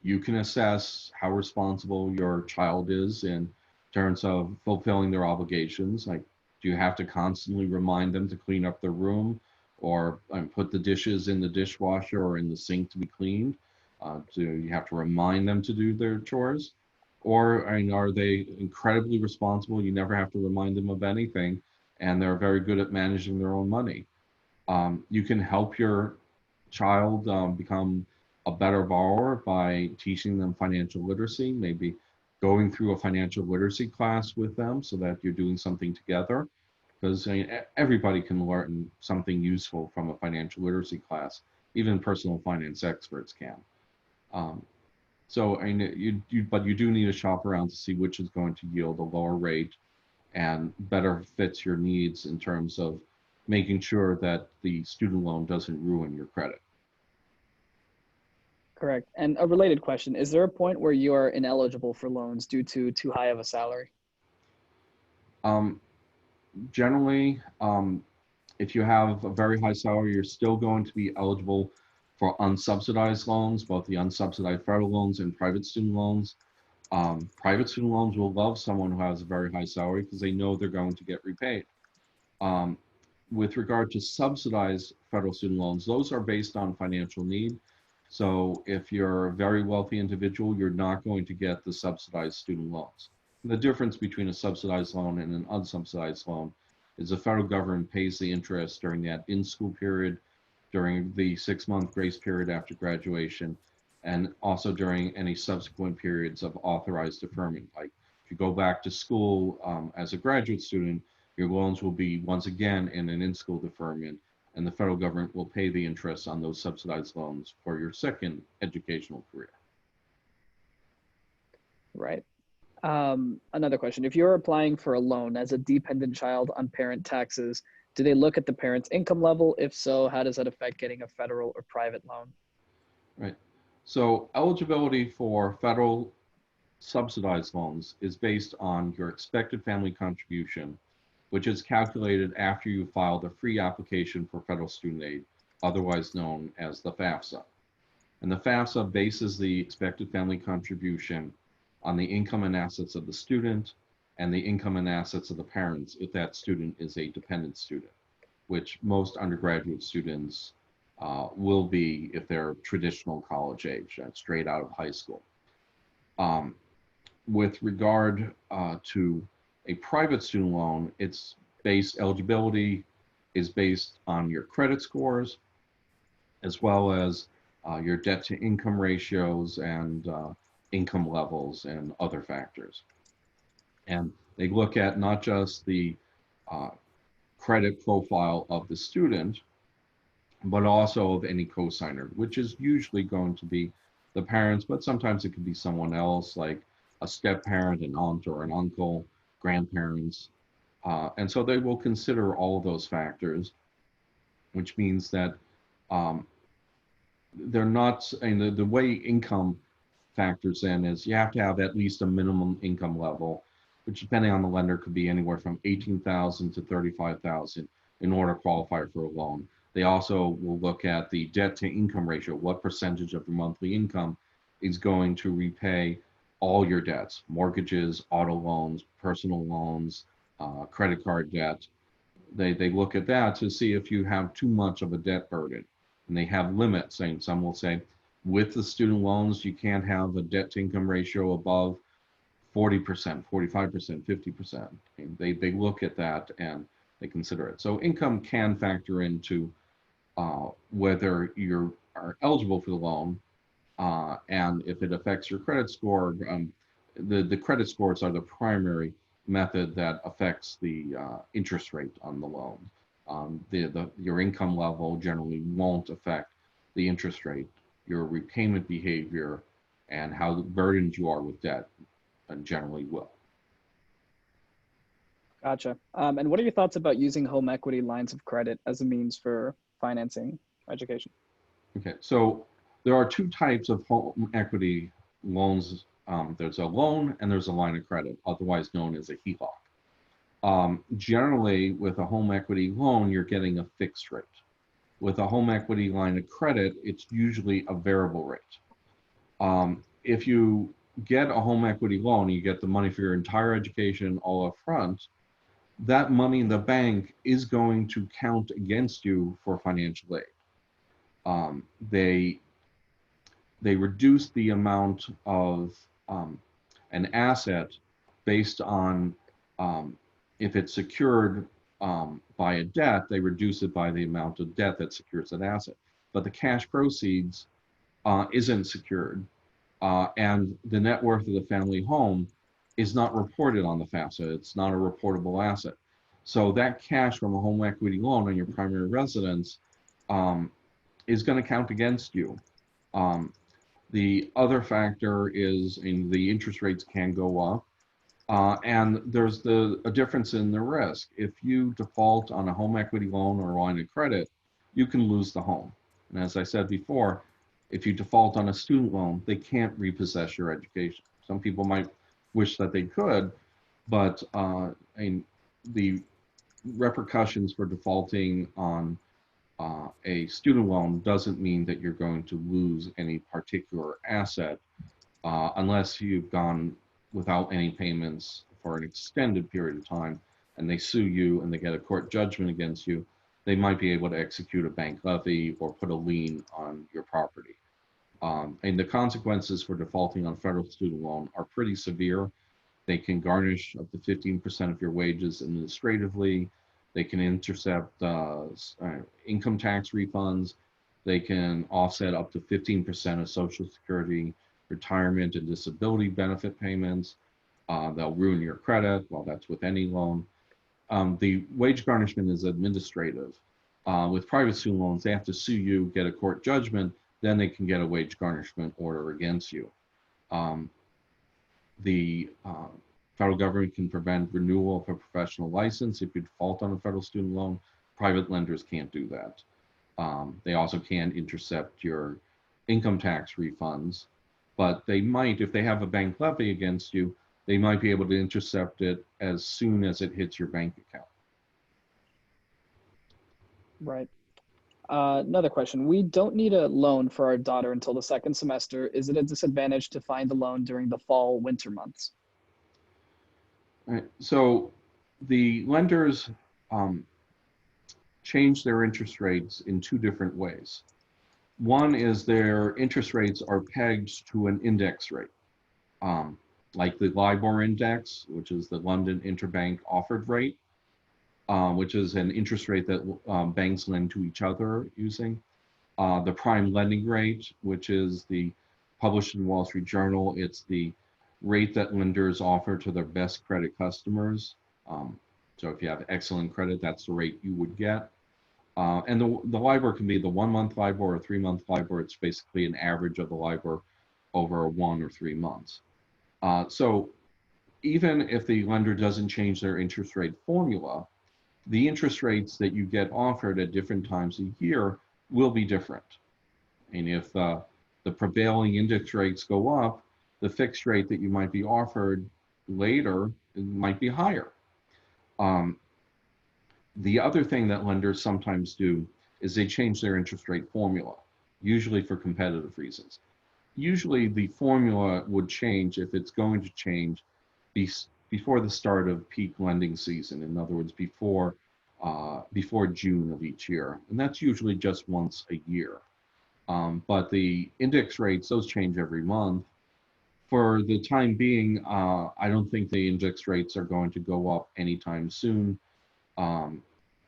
You can assess how responsible your child is in terms of fulfilling their obligations. Like, do you have to constantly remind them to clean up their room, or put the dishes in the dishwasher or in the sink to be cleaned? Do you have to remind them to do their chores? Or are they incredibly responsible? You never have to remind them of anything, and they're very good at managing their own money. You can help your child become a better borrower by teaching them financial literacy, maybe going through a financial literacy class with them so that you're doing something together. Because everybody can learn something useful from a financial literacy class, even personal finance experts can. So but you do need to shop around to see which is going to yield a lower rate and better fits your needs in terms of making sure that the student loan doesn't ruin your credit.
Correct. And a related question, is there a point where you are ineligible for loans due to too high of a salary?
Generally, if you have a very high salary, you're still going to be eligible for unsubsidized loans, both the unsubsidized federal loans and private student loans. Private student loans will love someone who has a very high salary because they know they're going to get repaid. With regard to subsidized federal student loans, those are based on financial need. So if you're a very wealthy individual, you're not going to get the subsidized student loans. The difference between a subsidized loan and an unsubsidized loan is the federal government pays the interest during that in-school period, during the 6-month grace period after graduation, and also during any subsequent periods of authorized deferment. Like if you go back to school as a graduate student, your loans will be once again in an in-school deferment, and the federal government will pay the interest on those subsidized loans for your second educational career.
Right. Another question, if you're applying for a loan as a dependent child on parent taxes, do they look at the parent's income level? If so, how does that affect getting a federal or private loan?
Right. So eligibility for federal subsidized loans is based on your expected family contribution, which is calculated after you file the free application for federal student aid, otherwise known as the FAFSA. And the FAFSA bases the expected family contribution on the income and assets of the student and the income and assets of the parents if that student is a dependent student, which most undergraduate students will be if they're traditional college age, straight out of high school. With regard to a private student loan, its base eligibility is based on your credit scores, as well as your debt to income ratios and income levels and other factors. And they look at not just the uh, credit profile of the student, but also of any cosigner, which is usually going to be the parents, but sometimes it could be someone else, like a step parent, an aunt or an uncle, grandparents. And so they will consider all of those factors, which means that um, they're not, and the way income factors in is you have to have at least a minimum income level, which depending on the lender could be anywhere from 18,000 to 35,000 in order to qualify for a loan. They also will look at the debt to income ratio, what percentage of your monthly income is going to repay all your debts, mortgages, auto loans, personal loans, credit card debt. They look at that to see if you have too much of a debt burden. And they have limits, saying some will say, with the student loans, you can't have a debt to income ratio above 40%, 45%, 50%. And they look at that and they consider it. So income can factor into whether you are eligible for the loan, and if it affects your credit score. The credit scores are the primary method that affects the interest rate on the loan. Your income level generally won't affect the interest rate. Your repayment behavior and how burdened you are with debt generally will.
Gotcha. And what are your thoughts about using home equity lines of credit as a means for financing education?
Okay, so there are two types of home equity loans. There's a loan and there's a line of credit, otherwise known as a HELOC. Generally, with a home equity loan, you're getting a fixed rate. With a home equity line of credit, it's usually a variable rate. If you get a home equity loan, you get the money for your entire education all up front, that money in the bank is going to count against you for financial aid. They reduce the amount of an asset based on if it's secured by a debt, they reduce it by the amount of debt that secures that asset. But the cash proceeds isn't secured, and the net worth of the family home is not reported on the FAFSA. It's not a reportable asset. So that cash from a home equity loan on your primary residence is going to count against you. The other factor is the interest rates can go up. And there's a difference in the risk. If you default on a home equity loan or a line of credit, you can lose the home. And as I said before, if you default on a student loan, they can't repossess your education. Some people might wish that they could, but the repercussions for defaulting on a student loan doesn't mean that you're going to lose any particular asset unless you've gone without any payments for an extended period of time and they sue you and they get a court judgment against you. They might be able to execute a bank levy or put a lien on your property. And the consequences for defaulting on federal student loan are pretty severe. They can garnish up to 15% of your wages administratively. They can intercept income tax refunds. They can offset up to 15% of Social Security, retirement, and disability benefit payments. They'll ruin your credit. Well, that's with any loan. The wage garnishment is administrative. With private student loans, they have to sue you, get a court judgment, then they can get a wage garnishment order against you. The federal government can prevent renewal of a professional license if you default on a federal student loan. Private lenders can't do that. They also can't intercept your income tax refunds, but they might, if they have a bank levy against you, they might be able to intercept it as soon as it hits your bank account.
Right. Another question. We don't need a loan for our daughter until the second semester. Is it a disadvantage to find a loan during the fall, winter months?
All right. So the lenders change their interest rates in two different ways. One is their interest rates are pegged to an index rate, like the LIBOR index, which is the London Interbank Offered Rate. which is an interest rate that banks lend to each other using. The prime lending rate, which is the published in Wall Street Journal. It's the rate that lenders offer to their best credit customers. So if you have excellent credit, that's the rate you would get. And the LIBOR can be the 1 month LIBOR or 3 month LIBOR. It's basically an average of the LIBOR over 1 or 3 months. So even if the lender doesn't change their interest rate formula, the interest rates that you get offered at different times a year will be different. And if the prevailing index rates go up, the fixed rate that you might be offered later might be higher. The other thing that lenders sometimes do is they change their interest rate formula, usually for competitive reasons. Usually the formula would change if it's going to change before the start of peak lending season. In other words, before June of each year. And that's usually just once a year. But the index rates, those change every month. For the time being, I don't think the index rates are going to go up anytime soon.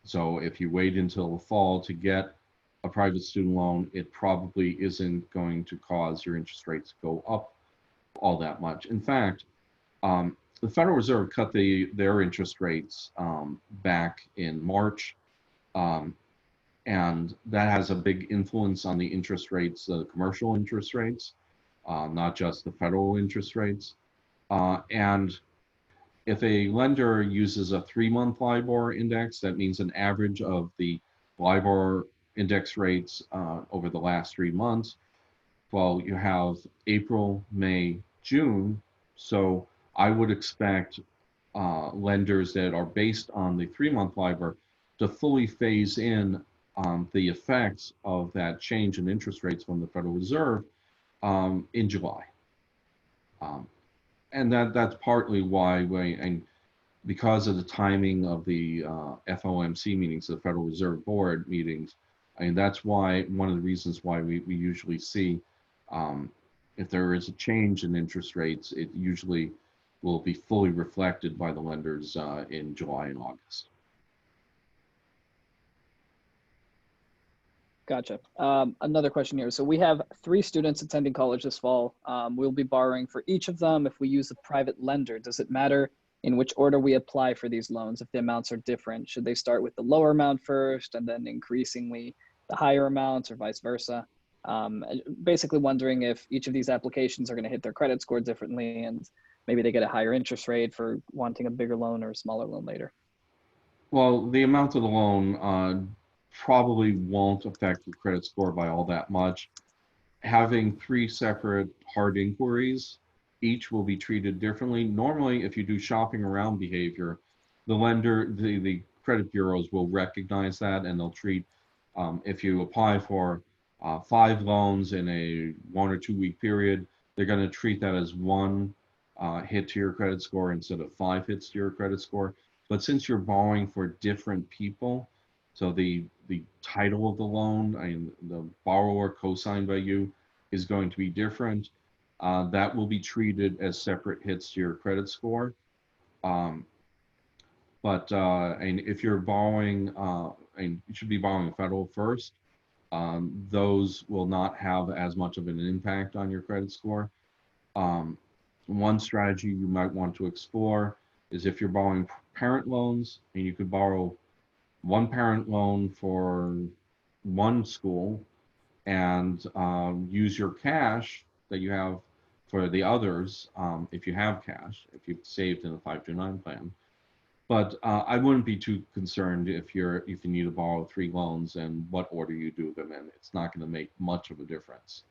So if you wait until the fall to get a private student loan, it probably isn't going to cause your interest rates to go up all that much. In fact, the Federal Reserve cut their interest rates back in March, and that has a big influence on the interest rates, the commercial interest rates, not just the federal interest rates. And if a lender uses a 3 month LIBOR index, that means an average of the LIBOR index rates over the last 3 months. Well, you have April, May, June. So I would expect lenders that are based on the 3 month LIBOR to fully phase in the effects of that change in interest rates from the Federal Reserve in July. And that's partly why, and because of the timing of the FOMC meetings, the Federal Reserve Board meetings, I mean, that's why, one of the reasons why we usually see, if there is a change in interest rates, it usually will be fully reflected by the lenders in July and August.
Gotcha. Another question here. So we have 3 students attending college this fall. We'll be borrowing for each of them. If we use a private lender, does it matter in which order we apply for these loans if the amounts are different? Should they start with the lower amount first and then increasingly the higher amounts, or vice versa? Basically wondering if each of these applications are going to hit their credit score differently, and maybe they get a higher interest rate for wanting a bigger loan or a smaller loan later.
Well, the amount of the loan probably won't affect your credit score by all that much. Having 3 separate hard inquiries, each will be treated differently. Normally, if you do shopping around behavior, the lender, the credit bureaus will recognize that, and they'll treat, if you apply for 5 loans in a 1 or 2 week period, they're going to treat that as 1 hit to your credit score instead of 5 hits to your credit score. But since you're borrowing for different people, so the title of the loan, the borrower co-signed by you, is going to be different. That will be treated as separate hits to your credit score. And if you're borrowing, and you should be borrowing federal first, those will not have as much of an impact on your credit score. One strategy you might want to explore is if you're borrowing parent loans, and you could borrow 1 parent loan for 1 school and use your cash that you have for the others, if you have cash, if you've saved in a 529 plan. But I wouldn't be too concerned if you need to borrow 3 loans and what order you do them in. It's not going to make much of a difference.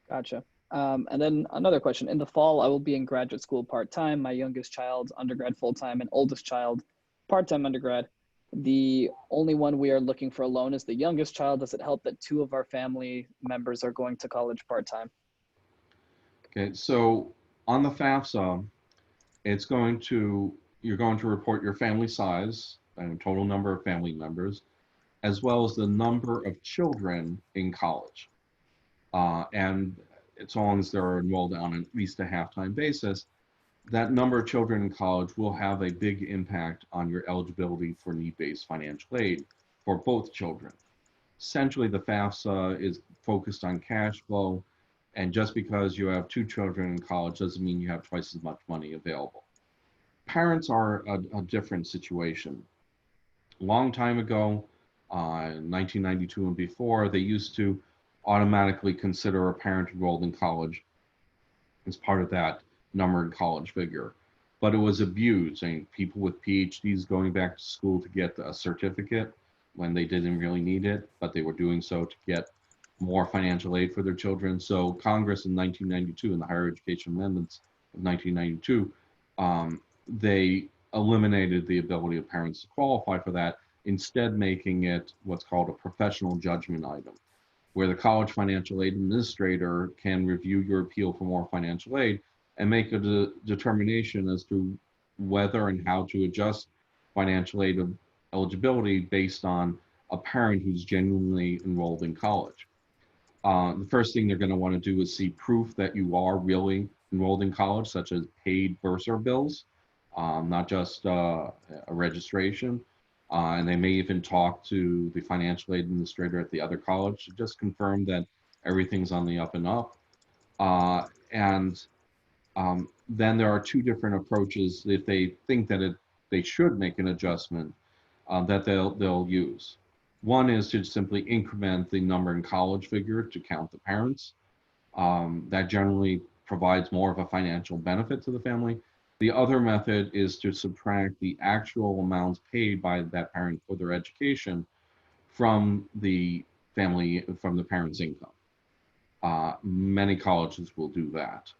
Gotcha. And then another question. In the fall, I will be in graduate school part-time. My youngest child, undergrad full-time, and oldest child, part-time undergrad. The only one we are looking for a loan is the youngest child. Does it help that 2 of our family members are going to college part-time?
Okay, so on the FAFSA, you're going to report your family size and total number of family members, as well as the number of children in college. And as long as they're enrolled on at least a half-time basis. that number of children in college will have a big impact on your eligibility for need-based financial aid for both children. Essentially, the FAFSA is focused on cash flow, and just because you have 2 children in college doesn't mean you have twice as much money available. Parents are a different situation. A long time ago, in 1992 and before, they used to automatically consider a parent enrolled in college as part of that number in college figure. But it was abused. I mean, people with PhDs going back to school to get a certificate when they didn't really need it, but they were doing so to get more financial aid for their children. So Congress in 1992, in the Higher Education Amendments of 1992, they eliminated the ability of parents to qualify for that, instead making it what's called a professional judgment item, where the college financial aid administrator can review your appeal for more financial aid and make a determination as to whether and how to adjust financial aid eligibility based on a parent who's genuinely enrolled in college. The first thing they're going to want to do is see proof that you are really enrolled in college, such as paid bursar bills, not just a registration. And they may even talk to the financial aid administrator at the other college to just confirm that everything's on the up and up. Then there are 2 different approaches if they think that they should make an adjustment that they'll use. One is to simply increment the number in college figure to count the parents. That generally provides more of a financial benefit to the family. The other method is to subtract the actual amounts paid by that parent for their education from the parent's income. Many colleges will do that.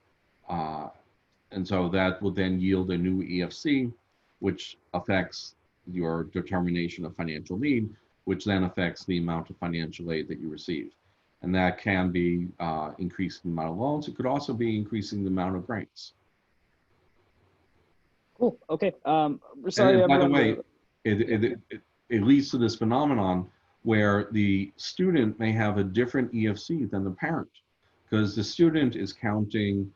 And so that will then yield a new EFC, which affects your determination of financial need, which then affects the amount of financial aid that you receive. And that can be increasing the amount of loans. It could also be increasing the amount of grants.
Cool. Okay. Sorry,
and by the way, it leads to this phenomenon where the student may have a different EFC than the parent, because the student is counting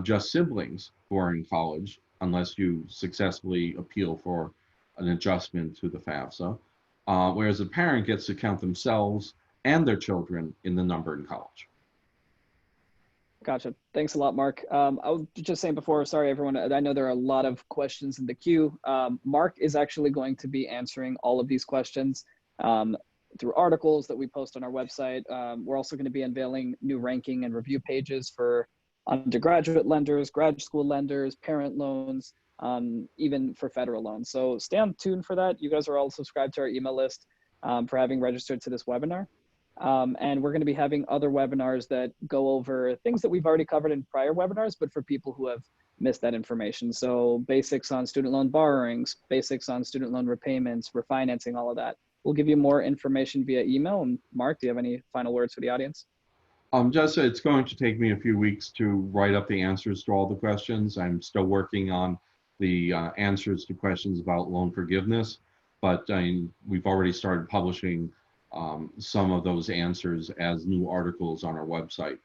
just siblings who are in college, unless you successfully appeal for an adjustment to the FAFSA, whereas the parent gets to count themselves and their children in the number in college.
Gotcha. Thanks a lot, Mark. I was just saying before, sorry, everyone, I know there are a lot of questions in the queue. Mark is actually going to be answering all of these questions through articles that we post on our website. We're also going to be unveiling new ranking and review pages for undergraduate lenders, grad school lenders, parent loans, even for federal loans. So stay on tuned for that. You guys are all subscribed to our email list for having registered to this webinar. And we're going to be having other webinars that go over things that we've already covered in prior webinars, but for people who have missed that information. So basics on student loan borrowings, basics on student loan repayments, refinancing, all of that. We'll give you more information via email. And Mark, do you have any final words for the audience?
Just it's going to take me a few weeks to write up the answers to all the questions. I'm still working on the answers to questions about loan forgiveness, but we've already started publishing some of those answers as new articles on our website.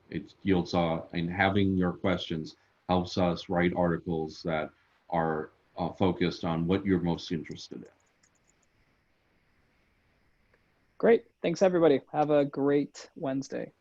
It yields, and having your questions helps us write articles that are focused on what you're most interested in.
Great. Thanks, everybody. Have a great Wednesday.